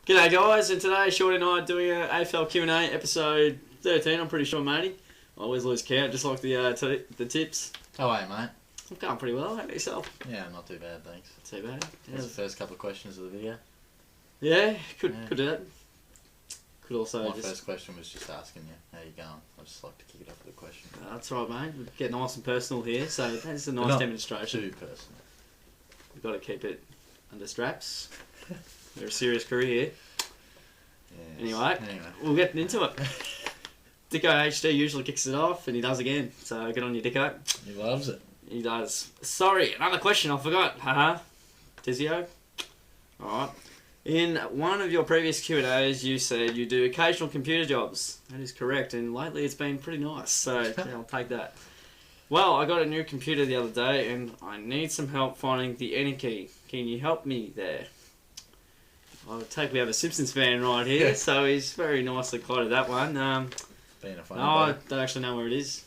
G'day guys, and today Shorty and I are doing a AFL Q&A episode 13, I'm pretty sure, matey. I always lose count, just like the tips. How are you, mate? I'm going pretty well, how about yourself? Yeah, not too bad, thanks. Not too bad. That's the first couple of questions of the video. Yeah, could do that. Could also My first question was just asking you, how you going? I just like to kick it off with a question. That's right, mate. We get nice and personal here, so that's a nice Not demonstration. too personal. We've got to keep it under straps. We're a serious crew here. Yes. Anyway, we'll get into it. Dicko HD usually kicks it off, and he does again. So get on your Dicko. He loves it. He does. Sorry, another question I forgot. Haha. Tizio. Alright. In one of your previous Q&As, you said you do occasional computer jobs. That is correct, and lately it's been pretty nice, so yeah, I'll take that. Well, I got a new computer the other day, and I need some help finding the enter key. Can you help me there? I take we have a Simpsons fan right here, so he's very nicely quoted that one. Being a funny no, I don't actually know where it is.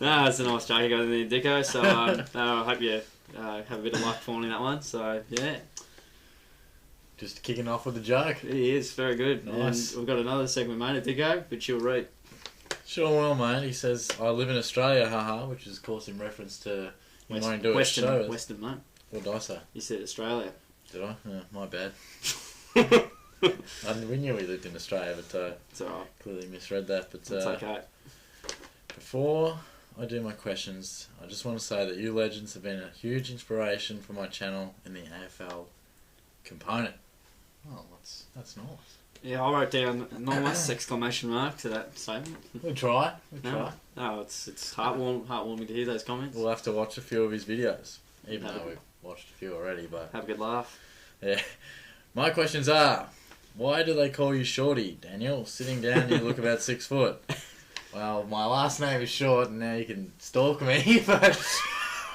No, it's a nice joke you got in there, Dicko, so I hope you have a bit of luck finding that one, so yeah. Just kicking off with a joke. He is, very good. Nice. And we've got another segment, mate, at Dicko, which you'll read. Sure will, mate. He says, I live in Australia, haha, which is, of course, in reference to wanting to do a show. Western, mate. What did I say? You said Australia. Did I? Yeah, my bad. We knew we lived in Australia, but It's alright. clearly misread that. But It's okay. before I do my questions, I just want to say that you legends have been a huge inspiration for my channel in the AFL component. Oh, that's nice. Yeah, I wrote down a nice exclamation mark to that statement. We try. No, it's heartwarming to hear those comments. We'll have to watch a few of his videos, even though we've watched a few already. But have a good laugh. yeah, my questions are: why do they call you Shorty, Daniel? Sitting down, you look about 6 foot. Well, my last name is Short, and now you can stalk me, but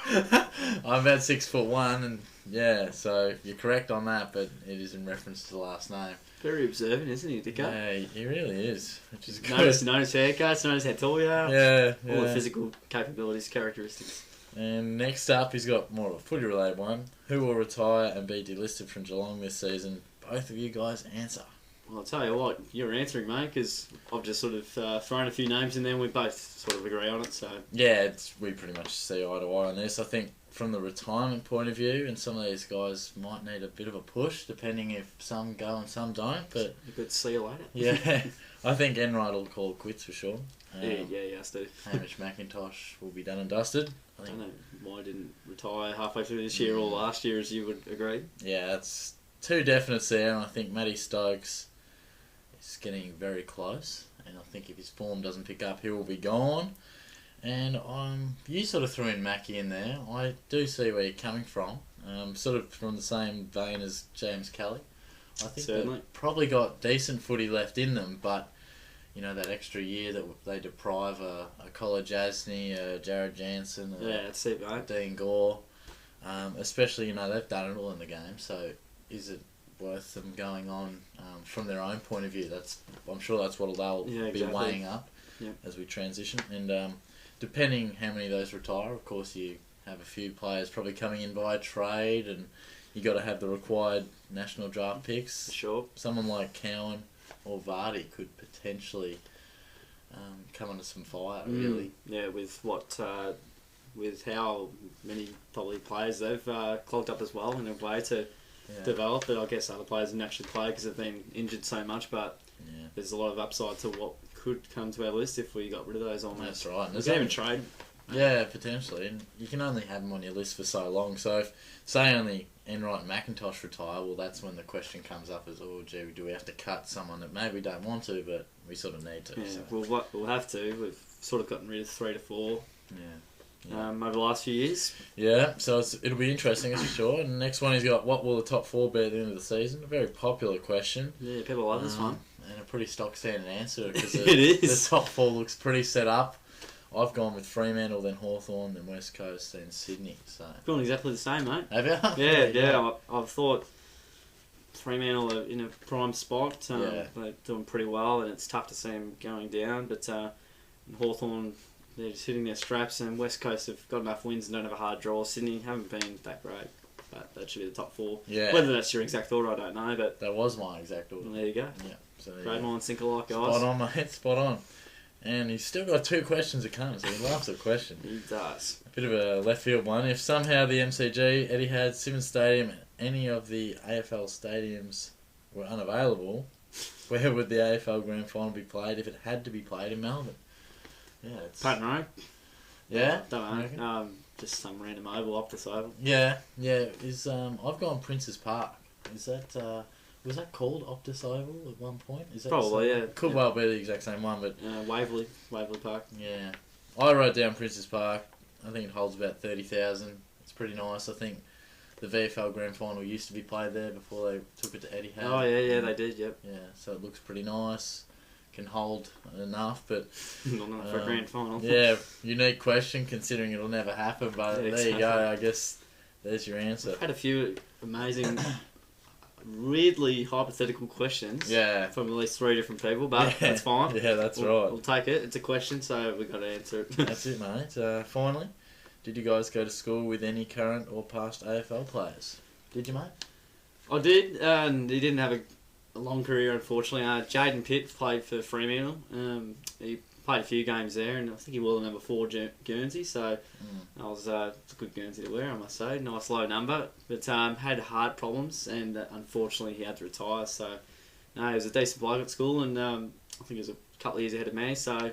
I'm about 6'1", and yeah, so you're correct on that, but it is in reference to the last name. Very observant, isn't he, Dicko? Yeah, he really is, which is good. Notice haircuts, notice how tall you are. Yeah, All the physical capabilities, characteristics. And next up, he's got more of a footy-related one. Who will retire and be delisted from Geelong this season? Both of you guys answer. Well, I'll tell you what, you're answering, mate, because I've just sort of thrown a few names in there and we both sort of agree on it, so... Yeah, we pretty much see eye to eye on this. I think from the retirement point of view, and some of these guys might need a bit of a push, depending if some go and some don't, but... You could see you later. Yeah, I think Enright will call it quits for sure. Yeah, has to. Hamish McIntosh will be done and dusted. I don't know why he didn't retire halfway through this year or last year, as you would agree. Yeah, that's two definites there, and I think Matty Stokes is getting very close, and I think if his form doesn't pick up, he will be gone. And you sort of threw in Mackie in there. I do see where you're coming from, sort of from the same vein as James Kelly. I think they've probably got decent footy left in them, but you know, that extra year that they deprive a College Asney, a Jared Jansen, that's it, mate. Dean Gore, especially, you know, they've done it all in the game, so is it worth them going on from their own point of view? I'm sure that's what they'll be weighing up as we transition. And depending how many of those retire, of course, you have a few players probably coming in by trade, and you got to have the required national draft picks. Sure. Someone like Cowan or Vardy could potentially come under some fire, really. Yeah, with how many probably players they've clogged up as well in a way to develop, but I guess other players didn't actually play because they've been injured so much, but there's a lot of upside to what could come to our list if we got rid of those almost. That's right. We can even trade. Yeah, potentially. And you can only have them on your list for so long, so if, say, only Enright and McIntosh retire, well, that's when the question comes up as, oh, gee, do we have to cut someone that maybe we don't want to, but we sort of need to? Yeah, so. we'll have to. We've sort of gotten rid of 3 to 4 over the last few years. Yeah, so it'll be interesting, that's for sure. And the next one, he's got, what will the top 4 be at the end of the season? A very popular question. Yeah, people love this one. And a pretty stock-standard answer, because the top 4 looks pretty set up. I've gone with Fremantle, then Hawthorn, then West Coast, then Sydney. So feeling exactly the same, mate. Have you? Yeah. I've thought Fremantle are in a prime spot. They're doing pretty well, and it's tough to see them going down. But Hawthorn, they're just hitting their straps, and West Coast have got enough wins and don't have a hard draw. Sydney haven't been that great. That should be the top 4. Yeah. Whether that's your exact order, I don't know, but That was my exact order. there you go. Yeah. So Great minds think alike, guys. Spot on, mate. Spot on. And he's still got 2 questions to come, so he loves a question. He does. A bit of a left field one. If somehow the MCG, Etihad, Simmons Stadium, and any of the AFL stadiums were unavailable, where would the AFL Grand Final be played if it had to be played in Melbourne? Yeah, it's... Patton Road? Yeah? Don't know. Just some random oval, Optus Oval. Yeah. Is I've gone Prince's Park. Is that... was that called Optus Oval at one point? Is that Probably, yeah. Could well be the exact same one, but... Waverley Park. Yeah. I wrote down Prince's Park. I think it holds about 30,000. It's pretty nice. I think the VFL Grand Final used to be played there before they took it to Etihad. Oh, yeah, they did, yep. Yeah, so it looks pretty nice. Can hold enough, but... Not enough for a Grand Final. Yeah, unique question considering it'll never happen, but Yeah, there you go. I guess there's your answer. I've had a few amazing... weirdly hypothetical questions from at least 3 different people, but that's fine. Yeah, that's right. We'll take it. It's a question, so we've got to answer it. That's it, mate. Finally, did you guys go to school with any current or past AFL players? Did you, mate? I did, and he didn't have a long career, unfortunately. Jaden Pitt played for Fremantle. He played a few games there, and I think he wore the number 4 Guernsey, so I was it's a good Guernsey to wear, I must say. Nice low number, but had heart problems, and unfortunately he had to retire. So he was a decent bloke at school, and I think he was a couple of years ahead of me. So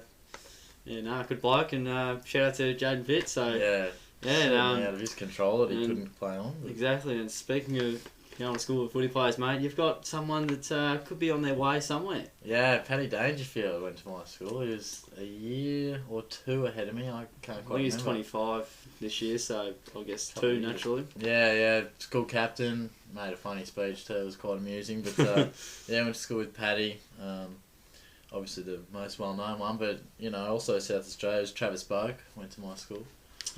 good bloke, and shout out to Jaden Pitt. So out of his control that he couldn't play on. But... Exactly, and speaking of going to school with footy players, mate, you've got someone that could be on their way somewhere. Yeah, Paddy Dangerfield went to my school. He was a year or 2 ahead of me. I can't quite remember. He's 25 this year, so I guess 2 naturally. Yeah, school captain. Made a funny speech too. It was quite amusing. But went to school with Paddy. Obviously the most well-known one, but also South Australia's Travis Boak went to my school.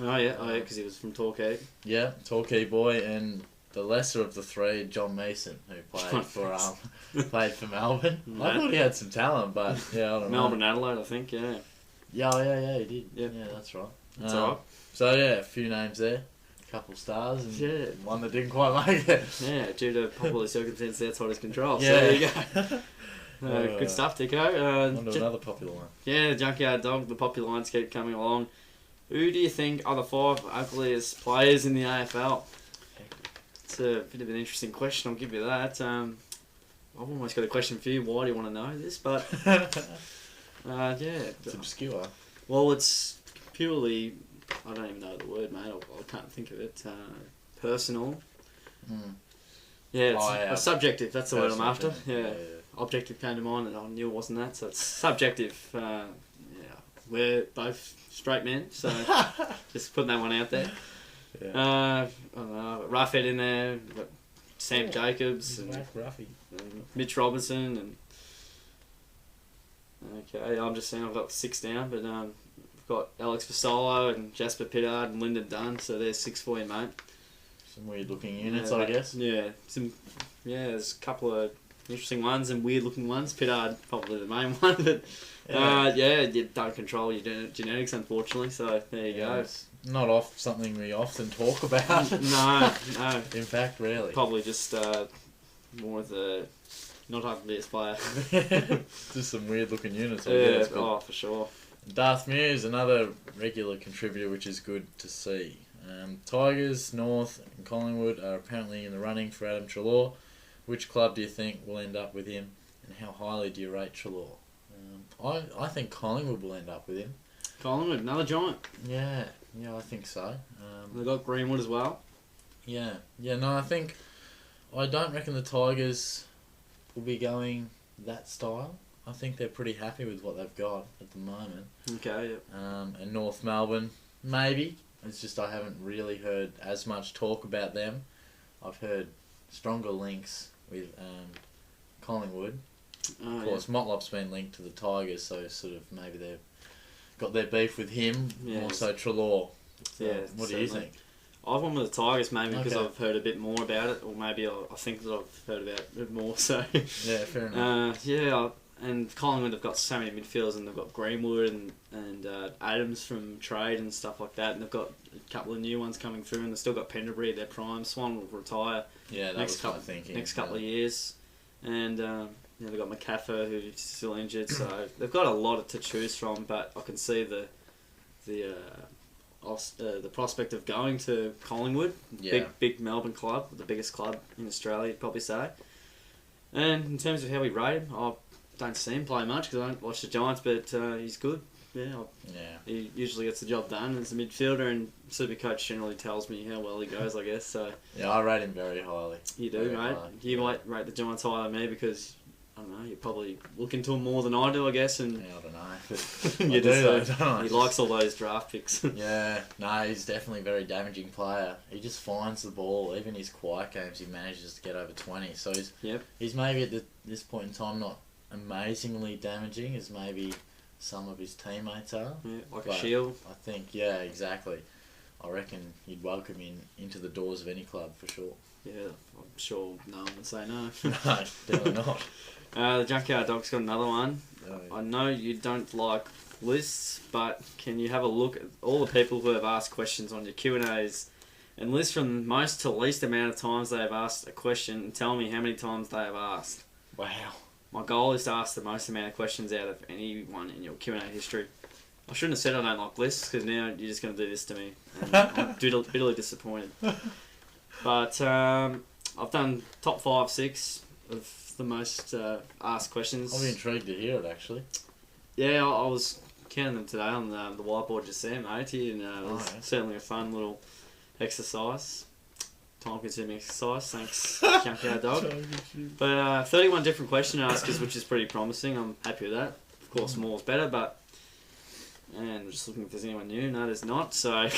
Oh yeah, because he was from Torquay. Yeah, Torquay boy, and the lesser of the 3, John Mason, who played for Melbourne. I thought he had some talent, but I don't know. Melbourne, Adelaide, I think. Yeah. Yeah, he did. Yep. Yeah, that's right. That's alright. So a few names there, a couple stars, and one that didn't quite make it. Yeah, due to popular circumstances outside his control. Yeah. So there you go. Good stuff, Tico. On to another popular one. Yeah, the Junkyard Dog. The popular lines keep coming along. Who do you think are the 5 ugliest players in the AFL? It's a bit of an interesting question, I'll give you that. I've almost got a question for you. Why do you want to know this? But it's obscure. Well, it's purely, I don't even know the word, mate. I can't think of it. Personal. Yeah, it's subjective. That's the word I'm after. Yeah. Objective came to mind, and I knew it wasn't that. So it's subjective. We're both straight men, so just putting that one out there. I don't know, Roughhead in there, got Sam Jacobs, and Mitch Robinson, and okay, I'm just saying I've got 6 down, but I've got Alex Fasolo and Jasper Pittard and Lyndon Dunn, so there's 6 for you, mate. Some weird looking units, I guess. Yeah, there's a couple of interesting ones and weird looking ones. Pittard probably the main one, but you don't control your genetics, unfortunately. So there you go. It's not something we often talk about. No. In fact, really. Probably just more of the not ugliest player. Just some weird looking units, I guess. Oh, for sure. Darth Muse, another regular contributor, which is good to see. Tigers, North, and Collingwood are apparently in the running for Adam Treloar. Which club do you think will end up with him, and how highly do you rate Treloar? I think Collingwood will end up with him. Collingwood, another giant. Yeah, I think so. They've got Greenwood as well. Yeah, no, I don't reckon the Tigers will be going that style. I think they're pretty happy with what they've got at the moment. Okay, yep. And North Melbourne, maybe. It's just I haven't really heard as much talk about them. I've heard stronger links with Collingwood. Of course, Motlop's been linked to the Tigers, so sort of maybe they've got their beef with him, more so Treloar. So what do you think? I've gone with the Tigers maybe because I've heard a bit more about it, or maybe I think that I've heard about it more. So yeah, fair enough. and Collingwood have got so many midfielders, and they've got Greenwood and Adams from trade and stuff like that, and they've got a couple of new ones coming through, and they've still got Penderbury at their prime. Swan will retire next couple of years, and they've got McCaffrey who's still injured, so they've got a lot to choose from. But I can see the prospect of going to Collingwood, big Melbourne club, the biggest club in Australia, you'd probably say. And in terms of how we rate him, I don't see him play much because I don't watch the Giants, but he's good. He usually gets the job done as a midfielder, and Supercoach generally tells me how well he goes, I guess. So yeah, I rate him very highly. You do, very mate. You might rate the Giants higher than me because, I don't know, you probably look into him more than I do, I guess. And I don't know. But you do. He likes all those draft picks. Yeah, no, he's definitely a very damaging player. He just finds the ball. Even his quiet games, he manages to get over 20. So he's maybe at this point in time not amazingly damaging as maybe some of his teammates are. Yeah, like a shield. I think, yeah, exactly. I reckon you'd welcome him into the doors of any club for sure. Yeah, I'm sure no one would say no. No, definitely not. The Junkyard Dog's got another one. I know you don't like lists, but can you have a look at all the people who have asked questions on your Q&As and list from most to least amount of times they have asked a question and tell me how many times they have asked? Wow. My goal is to ask the most amount of questions out of anyone in your Q&A history. I shouldn't have said I don't like lists because now you're just going to do this to me. And I'm bitterly disappointed. But I've done top 5, 6 of the most asked questions. I'll be intrigued to hear it, actually. Yeah, I was counting them today on the whiteboard just there, mate. And it was certainly a fun little exercise. Time-consuming exercise, thanks, Junkyard Dog. But 31 different question askers, which is pretty promising. I'm happy with that. Of course, more is better, but... And just looking if there's anyone new. No, there's not. So,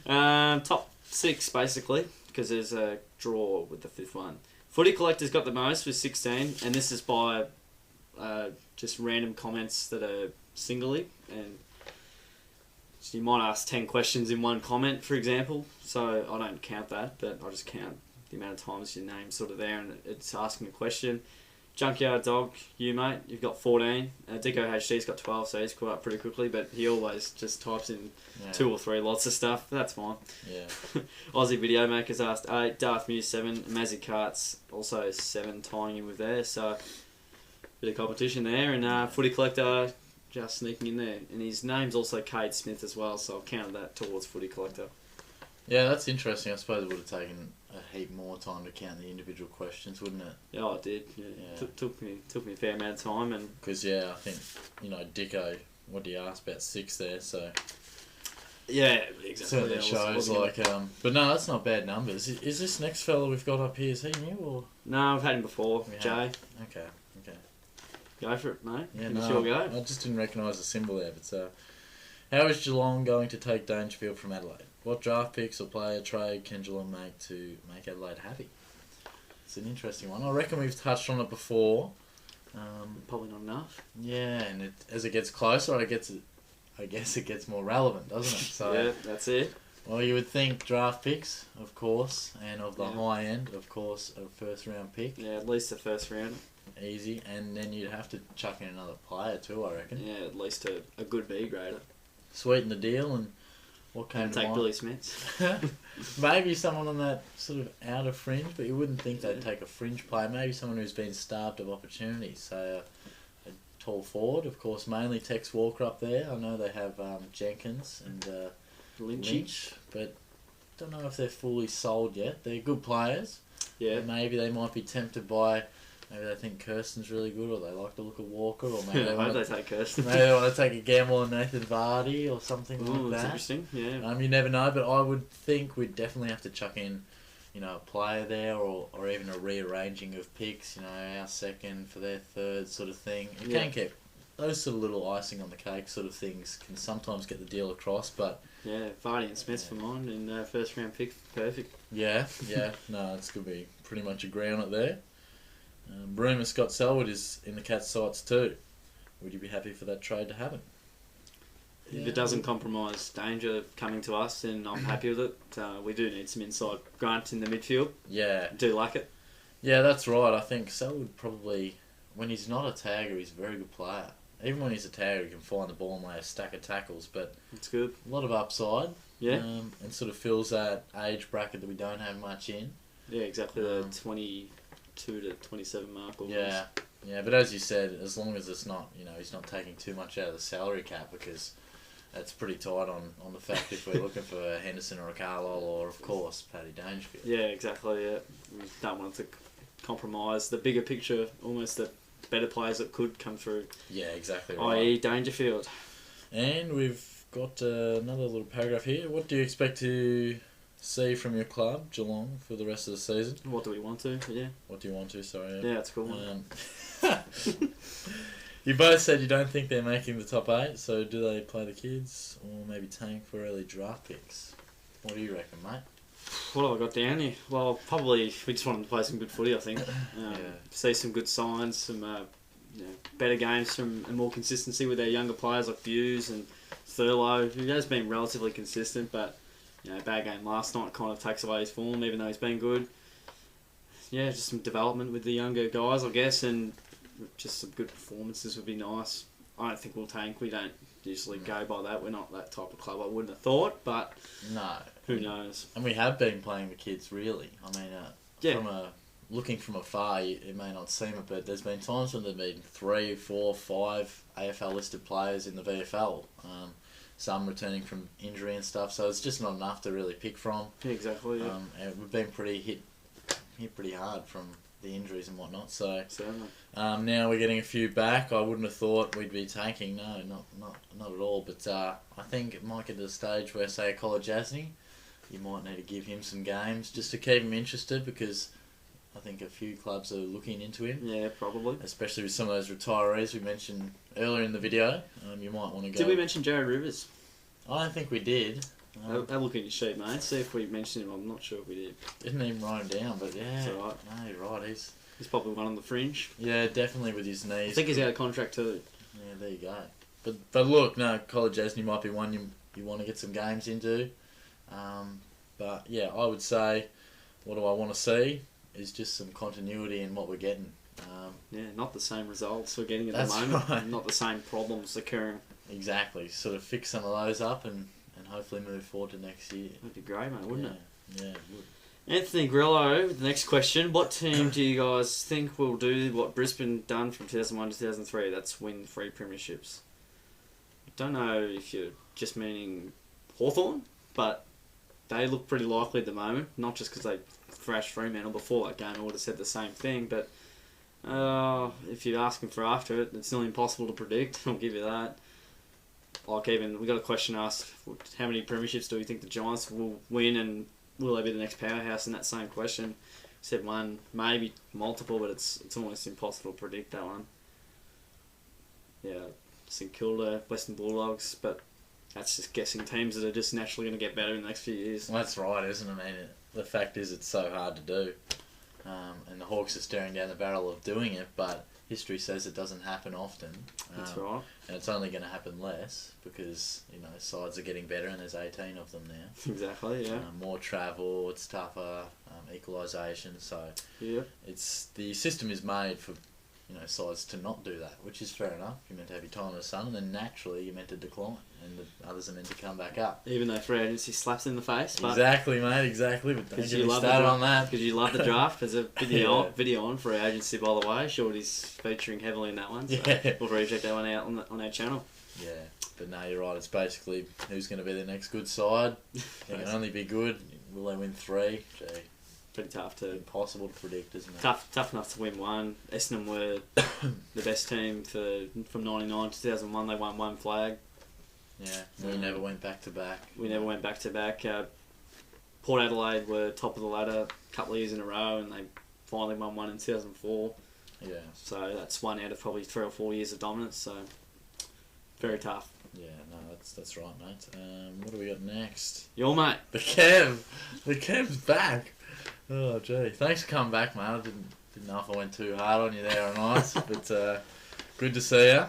top 6, basically, because there's a draw with the 5th one. Footy Collector's got the most with 16, and this is by just random comments that are singly, and so you might ask 10 questions in one comment, for example. So I don't count that, but I just count the amount of times your name's sort of there and it's asking a question. Junkyard Dog, you mate, you've got 14. Dico HD's got 12, so he's caught up pretty quickly, but he always just types in 2 or 3 lots of stuff. That's fine. Yeah. Aussie Video Makers asked 8, Darth Muse 7, Mazzy Carts also 7, tying in with there. So bit of competition there, and Footy Collector just sneaking in there, and his name's also Cade Smith as well, so I've counted that towards Footy Collector. Yeah, that's interesting. I suppose it would have taken a heap more time to count the individual questions, wouldn't it? Yeah, I did. Yeah. Took me a fair amount of time, and because I think Dicko, what do you ask, about 6 there, so yeah, exactly. Certainly shows but no, that's not bad numbers. Is this next fella we've got up here? Is he new or? No, I've had him before. Jay. Okay. Go for it, mate. Yeah, sure go. I just didn't recognise the symbol there. But how is Geelong going to take Dangerfield from Adelaide? What draft picks or player trade can Geelong make to make Adelaide happy? It's an interesting one. I reckon we've touched on it before. Probably not enough. Yeah, and as it gets closer, I guess it gets more relevant, doesn't it? So yeah, that's it. Well, you would think draft picks, of course, and of the high end, of course, a first round pick. Yeah, at least the first round. Easy, and then you'd have to chuck in another player too, I reckon. Yeah, at least a good B grader. Sweeten the deal, and what came to take mind? Billy Smith. Maybe someone on that sort of outer fringe, but you wouldn't think they'd take a fringe player. Maybe someone who's been starved of opportunities. So a tall forward, of course, mainly Tex Walker up there. I know they have Jenkins and Lynch, but don't know if they're fully sold yet. They're good players. Yeah. Maybe they might be tempted by. Maybe they think Kirsten's really good, or they like the look of Walker, or maybe they take Kirsten. Maybe they want to take a gamble on Nathan Vardy or something like that. That's interesting. Yeah. You never know, but I would think we'd definitely have to chuck in, a player there, or even a rearranging of picks. Our second for their third sort of thing. You can get those sort of little icing on the cake sort of things can sometimes get the deal across, but yeah, Vardy and Smith for mine and first round pick, perfect. Yeah. No, it's going to be pretty much agree on it there. Rumour Scott Selwood is in the Cats' sights too. Would you be happy for that trade to happen? If it doesn't compromise Danger coming to us, then I'm happy with it. We do need some inside grunt in the midfield. Yeah. Do like it. Yeah, that's right. I think Selwood probably when he's not a tagger, he's a very good player. Even when he's a tagger, he can find the ball and lay a stack of tackles. But It's good. a lot of upside. Yeah. And sort of fills that age bracket that we don't have much in. Yeah, exactly. The 22 to 27 mark. Almost. Yeah. Yeah, but as you said, as long as it's not, he's not taking too much out of the salary cap, because that's pretty tight on the fact if we're looking for a Henderson or a Carlisle or, of course, Paddy Dangerfield. Yeah, exactly. Yeah, we don't want to compromise the bigger picture. Almost the better players that could come through. Yeah, exactly right. I.e. Dangerfield. And we've got another little paragraph here. What do you expect to see from your club, Geelong, for the rest of the season? What do we want to? Yeah. What do you want to? Sorry. Yeah, it's a cool one. You both said you don't think they're making the top 8, so do they play the kids or maybe tank for early draft picks? What do you reckon, mate? What have I got down here? Well, probably we just want them to play some good footy, I think. See some good signs, some better games, and more consistency with their younger players like Buse and Thurlow, who has been relatively consistent, but bad game last night kind of takes away his form, even though he's been good. Yeah, just some development with the younger guys, I guess, and just some good performances would be nice. I don't think we'll tank. We don't usually go by that. We're not that type of club. I wouldn't have thought, but no, who knows? And we have been playing the kids, really. I mean, looking from afar, it may not seem it, but there's been times when there've been 3, 4, 5 AFL listed players in the VFL. Some returning from injury and stuff, so it's just not enough to really pick from. Yeah, exactly. Yeah. And we've been pretty hit pretty hard from the injuries and whatnot. So certainly. Now we're getting a few back. I wouldn't have thought we'd be tanking. No, not at all. But I think it might get to the stage where, say, a College Asney, you might need to give him some games just to keep him interested, because I think a few clubs are looking into him. Yeah, probably. Especially with some of those retirees we mentioned earlier in the video. You might want to go. Did we mention Jared Rivers? I don't think we did. Have a look at your sheet, mate. See if we mentioned him. I'm not sure if we did. Didn't even write him down, but yeah. That's all right. No, you're right. He's probably one on the fringe. Yeah, definitely with his knees. I think he's out of contract too. Yeah, there you go. But look, no, College Asney might be one you want to get some games into. But yeah, I would say, what do I want to see is just some continuity in what we're getting. Not the same results we're getting at That's the moment. right. Not the same problems occurring. Exactly. Sort of fix some of those up and hopefully move forward to next year. That'd be great, mate, wouldn't it? Yeah, it would. Anthony Grillo, the next question. What team do you guys think will do what Brisbane done from 2001 to 2003? That's win 3 premierships. I don't know if you're just meaning Hawthorn, but they look pretty likely at the moment. Not just because they thrashed Fremantle before that game, I would have said the same thing, but if you're asking for after it, it's nearly impossible to predict. I'll give you that. Like, even we got a question asked: how many premierships do we think the Giants will win, and will they be the next powerhouse? In that same question, said 1, maybe multiple, but it's almost impossible to predict that one. Yeah, St Kilda, Western Bulldogs, but that's just guessing teams that are just naturally going to get better in the next few years. Well, that's right, isn't it? I mean, the fact is, it's so hard to do, and the Hawks are staring down the barrel of doing it, but history says it doesn't happen often. That's right. And it's only going to happen less because, sides are getting better and there's 18 of them now. Exactly, yeah. More travel, it's tougher, equalisation. So yeah, the system is made for, sides to not do that, which is fair enough. You're meant to have your time in the sun, and then naturally you're meant to decline, and the others are meant to come back up. Even though free agency slaps in the face. But Exactly, mate, exactly. But don't get me started on that. Because you love the draft. There's a video on free agency, by the way. Shorty's featuring heavily in that one. So we'll recheck that one out on our channel. Yeah, but no, you're right. It's basically who's going to be the next good side. They can only be good. Will they win 3? Gee. Pretty tough to... Impossible to predict, isn't it? Tough enough to win 1. Essendon were the best team from 99 to 2001. They won 1 flag. Yeah, we never went back to back. We never went back to back. Port Adelaide were top of the ladder a couple of years in a row, and they finally won 1 in 2004. Yeah. So that's 1 out of probably 3 or 4 years of dominance. So very tough. Yeah, no, that's right, mate. What do we got next? Your mate. The Kev's back. Oh, gee. Thanks for coming back, mate. I didn't know if I went too hard on you there or not, but good to see you.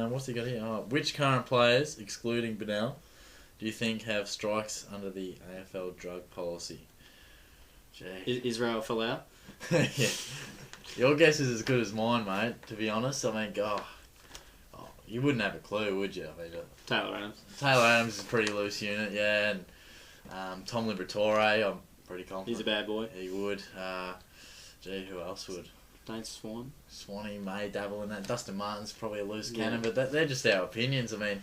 What's he got here? Oh, which current players, excluding Bennell, do you think have strikes under the AFL drug policy? Gee. Israel Folau? Yeah. Your guess is as good as mine, mate, to be honest. I mean, you wouldn't have a clue, would you? I mean, Taylor Adams. Taylor Adams is a pretty loose unit, yeah. And Tom Liberatore, I'm pretty confident. He's a bad boy. He would. Who else would? Dane Swan. Swanee may dabble in that. Dustin Martin's probably a loose cannon, but they're just our opinions. I mean,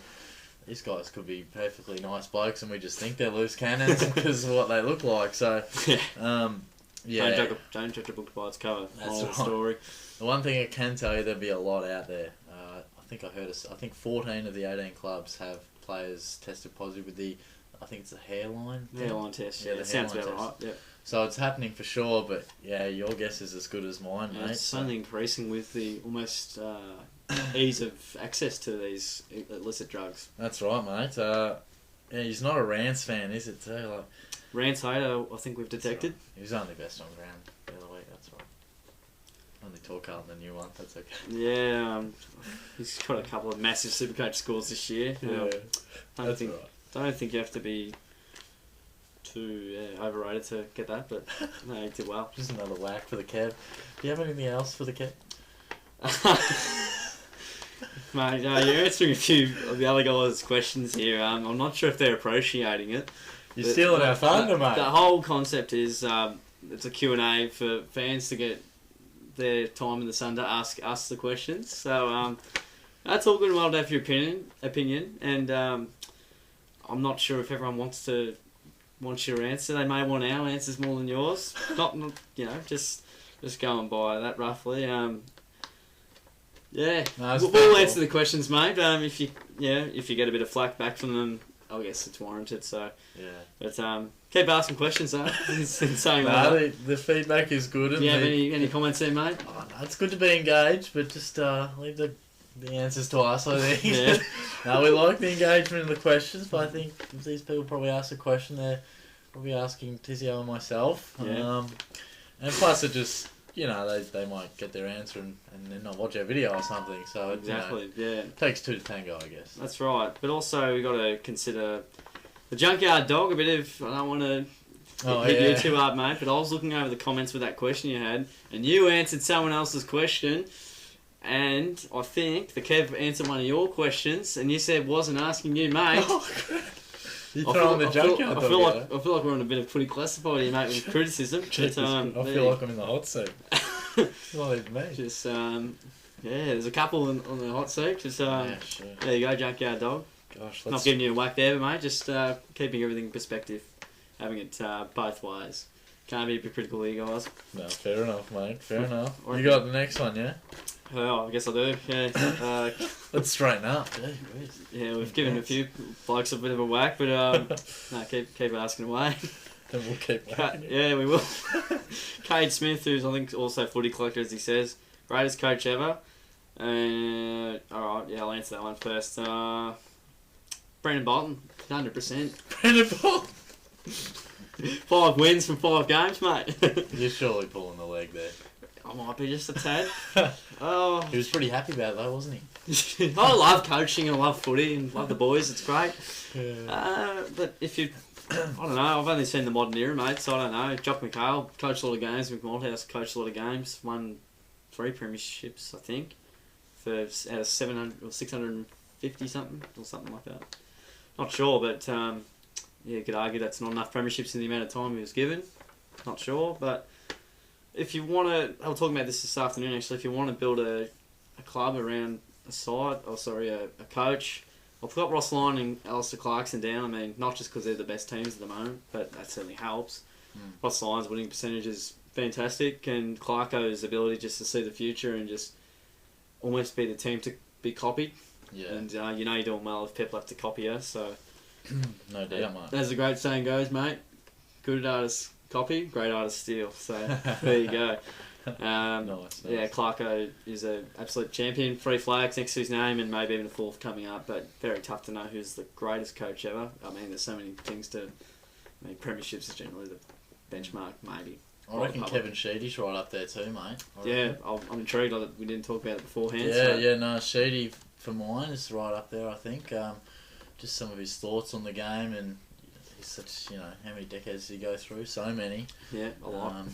these guys could be perfectly nice blokes, and we just think they're loose cannons because of what they look like. So, yeah. Don't judge a book by its cover. That's right. Story. The one thing I can tell you, there'll be a lot out there. I think 14 of the 18 clubs have players tested positive with I think it's a hairline test. Yeah, that sounds about right. Yeah. So it's happening for sure, but yeah, your guess is as good as mine, mate. It's only increasing with the almost ease of access to these illicit drugs. That's right, mate. He's not a Rance fan, is it? Too? Rance hater, I think we've detected. Right. He was only best on ground the other week. That's right. Only Torquay than the new one. That's okay. Yeah, he's got a couple of massive Supercoach scores this year. Don't think you have to be too overrated to get that, but no, he did well. Just another whack for the Kev. Do you have anything else for the Kev? Mate, you're answering a few of the other guys' questions here. I'm not sure if they're appreciating it. You're stealing our thunder, mate. The whole concept is it's a Q&A for fans to get their time in the sun to ask us the questions. So that's all good and well to have your opinion, and I'm not sure if everyone wants your answer. They may want our answers more than yours. Not just going by that roughly. Yeah, we'll answer the questions, mate. If you get a bit of flack back from them, I guess it's warranted. So yeah, but keep asking questions though. The feedback is good. Do you have any comments there, mate? Oh, no, it's good to be engaged, but just leave the answers to us, I think. Yeah. No, we like the engagement in the questions, but I think if these people probably ask a question, they're probably asking Tizio and myself. Yeah. And plus, it just, they might get their answer and then not watch our video or something. So exactly, it takes two to tango, I guess. That's right. But also, we've got to consider the Junkyard Dog. I don't want to hit you too hard, mate, but I was looking over the comments with that question you had, and you answered someone else's question. And I think the Kev answered one of your questions, and you said wasn't asking you, mate. You throwing the Junkyard Dog. I feel like we're on a bit of footy classified here, mate, with criticism. I feel like I'm in the hot seat. Not even me. Just there's a couple on the hot seat. Just sure. There you go, Junkyard Dog. Gosh, not giving you a whack there, mate. Just keeping everything in perspective, having it both ways. Can't be critical here, guys. No, fair enough, mate. Fair enough. You got the next one, yeah? Oh, I guess I do. Yeah. Let's straighten up. Yeah, we've given a few blokes a bit of a whack, but no, keep asking away. And we'll keep whacking. Yeah, we will. Cade Smith, who's I think also footy collector, as he says, greatest coach ever. All right, yeah, I'll answer that one first. Brendan Bolton, 100%. Brendan Bolton. 5 wins from 5 games, mate. You're surely pulling the leg there. I might be just a tad. He was pretty happy about it though, wasn't he? I love coaching and I love footy and love the boys. It's great. Yeah. But if you, I don't know. I've only seen the modern era, mate. So I don't know. Jock McHale coached a lot of games. Mick Malthouse coached a lot of games. Won 3 premierships, I think, for out of 700 or 650 something or something like that. Not sure, but you could argue that's not enough premierships in the amount of time he was given. Not sure, but. If you want to, I was talking about this afternoon actually, if you want to build a club around a coach, I've got Ross Lyon and Alistair Clarkson down. I mean, not just because they're the best teams at the moment, but that certainly helps. Ross Lyon's winning percentage is fantastic, and Clarko's ability just to see the future and just almost be the team to be copied. Yeah. And you're doing well if people have to copy you, so... No doubt, mate. As the great saying goes, mate, good artists copy, great artists steal. So there you go. Nice. Yeah, Clarko is an absolute champion. 3 flags next to his name, and maybe even a 4th coming up. But very tough to know who's the greatest coach ever. I mean, there's so many things to. I mean, premierships is generally the benchmark, maybe. I reckon Kevin Sheedy's right up there too, mate. Yeah, I'm intrigued. We didn't talk about it beforehand. No, Sheedy for mine is right up there. I think just some of his thoughts on the game and. He's such, how many decades did he go through? So many. Yeah, a lot.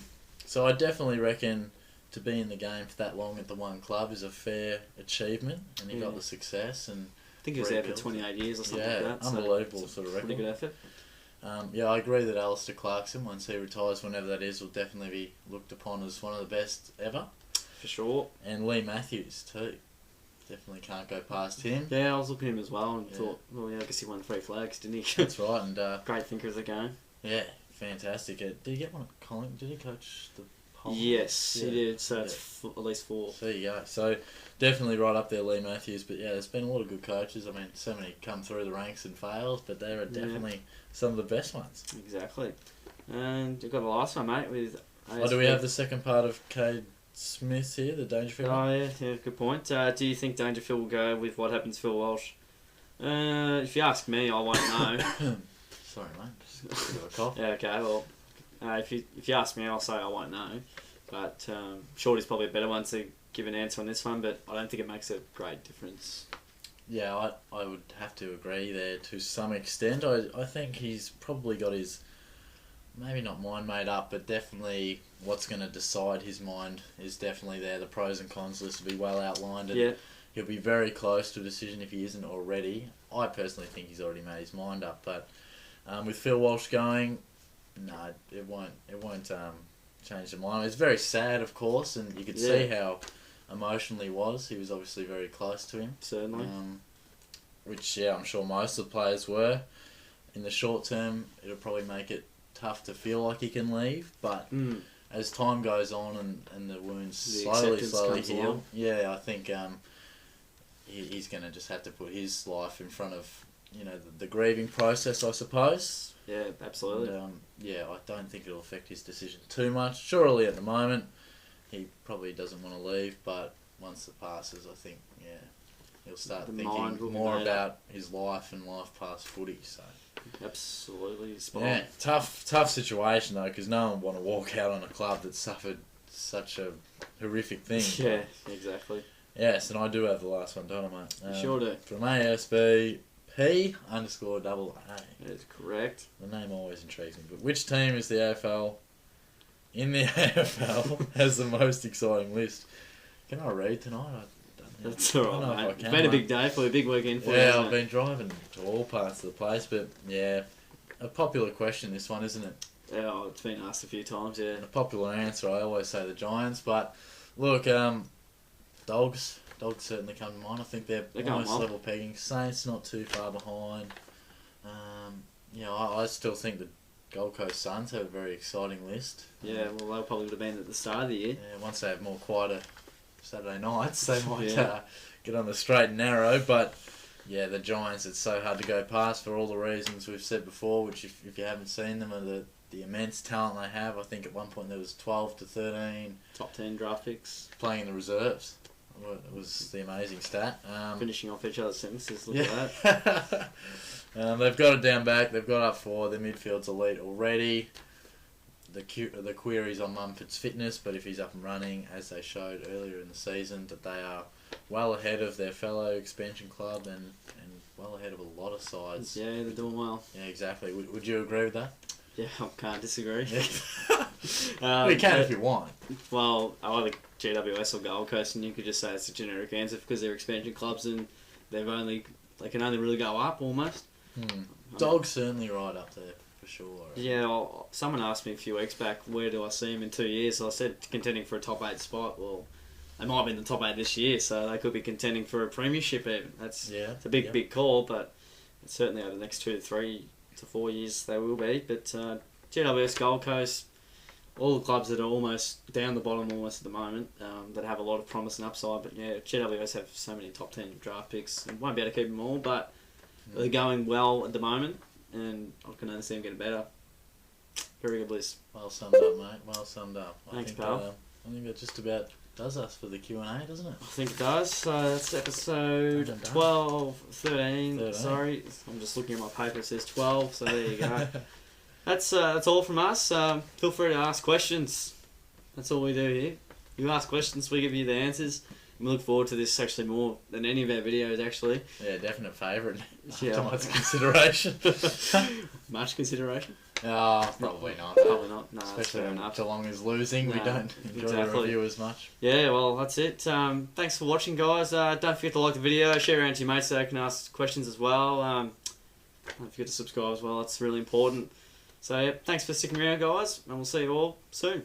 So I definitely reckon to be in the game for that long at the one club is a fair achievement, and he got the success. And I think he was there for 28 years or something like that. Unbelievable so sort of record. Pretty good effort. I agree that Alistair Clarkson, once he retires, whenever that is, will definitely be looked upon as one of the best ever. For sure. And Lee Matthews too. Definitely can't go past him. Yeah, I was looking at him as well and thought, well, yeah, I guess he won 3 flags, didn't he? That's right. And great thinker of the game. Yeah, fantastic. Did he get one at Collingwood? Did he coach the Yes, he did. So it's at least 4. So there you go. So definitely right up there, Lee Matthews. But yeah, there's been a lot of good coaches. I mean, so many come through the ranks and fails, but they are definitely some of the best ones. Exactly. And you've got the last one, mate, with AFL. Do we have the second part of Cade Smith here, the Dangerfield? Oh, yeah, good point. Do you think Dangerfield will go with what happens to Phil Walsh? If you ask me, I won't know. Sorry, mate. Just a bit of a cough. Yeah, okay, well, if you ask me, I'll say I won't know. But Shorty's probably a better one to give an answer on this one, but I don't think it makes a great difference. Yeah, I would have to agree there to some extent. I think he's probably got his, maybe not mind made up, but definitely what's going to decide his mind is definitely there. The pros and cons list will be well outlined, and he'll be very close to a decision if he isn't already. I personally think he's already made his mind up, but with Phil Walsh going, no, it won't change the mind. It's very sad, of course, and you could see how emotional he was. He was obviously very close to him. Certainly. Which, I'm sure most of the players were. In the short term, it'll probably make it tough to feel like he can leave, but as time goes on and the wounds slowly heal, I think he's going to just have to put his life in front of the grieving process, I suppose. Yeah, absolutely. And, I don't think it'll affect his decision too much. Surely at the moment, he probably doesn't want to leave, but once it passes, I think, he'll start thinking more about his life and life past footy. So absolutely spot on. Tough situation though, because no one want to walk out on a club that suffered such a horrific thing. Yeah, exactly. Yes, and I do have the last one, don't I, mate? You sure do. From ASB P_AA. That is correct. The name always intrigues me. But which team is the AFL in the AFL has the most exciting list? Can I read tonight? That's alright, mate. It's been a big day for you, a big weekend for you. Yeah, I've been driving to all parts of the place, but a popular question, this one, isn't it? Yeah, it's been asked a few times, yeah. And a popular answer, I always say the Giants, but look, Dogs certainly come to mind. I think they're almost level pegging. Saints not too far behind. I still think the Gold Coast Suns have a very exciting list. Yeah, well, they probably would have been at the start of the year. Yeah, once they have more quieter Saturday nights, they might get on the straight and narrow. But yeah, the Giants, it's so hard to go past for all the reasons we've said before. Which, if you haven't seen them, are the immense talent they have. I think at one point there was 12 to 13 top 10 draft picks playing in the reserves. It was the amazing stat. Finishing off each other's sentences, look at that. They've got it down back, they've got up forward, their midfield's elite already. The queries on Mumford's fitness, but if he's up and running, as they showed earlier in the season, that they are well ahead of their fellow expansion club and well ahead of a lot of sides. Yeah, they're doing well. Yeah, exactly. Would you agree with that? Yeah, I can't disagree. Well, you can if you want. Well, either GWS or Gold Coast, and you could just say it's a generic answer because they're expansion clubs and they can only really go up almost. Dogs certainly right up there for sure. Yeah, well, someone asked me a few weeks back, where do I see them in 2 years? So I said contending for a top 8 spot. Well, they might be in the top 8 this year, so they could be contending for a premiership even. It's a big call, but certainly over the next 2 to 3 to 4 years they will be. But GWS, Gold Coast, all the clubs that are almost down the bottom almost at the moment, that have a lot of promise and upside. But yeah, GWS have so many top 10 draft picks and won't be able to keep them all, but they're going well at the moment, and I can only see them getting better. Very good list. Well summed up, mate. Well summed up. Thanks, pal. I think that just about does us for the Q&A, doesn't it? I think it does. So that's episode 13. Sorry, I'm just looking at my paper. It says 12, so there you go. That's all from us. Feel free to ask questions. That's all we do here. You ask questions, we give you the answers. And we look forward to this actually more than any of our videos, actually. Yeah, definite favourite. Yeah. Much consideration. Much consideration. Probably not. Probably not. No, that's Especially fair when enough. Geelong is losing, we No, don't enjoy exactly. the review as much. Yeah, well, that's it. Thanks for watching, guys. Don't forget to like the video, share it around to your mates so they can ask questions as well. Don't forget to subscribe as well. That's really important. So, yeah, thanks for sticking around, guys, and we'll see you all soon.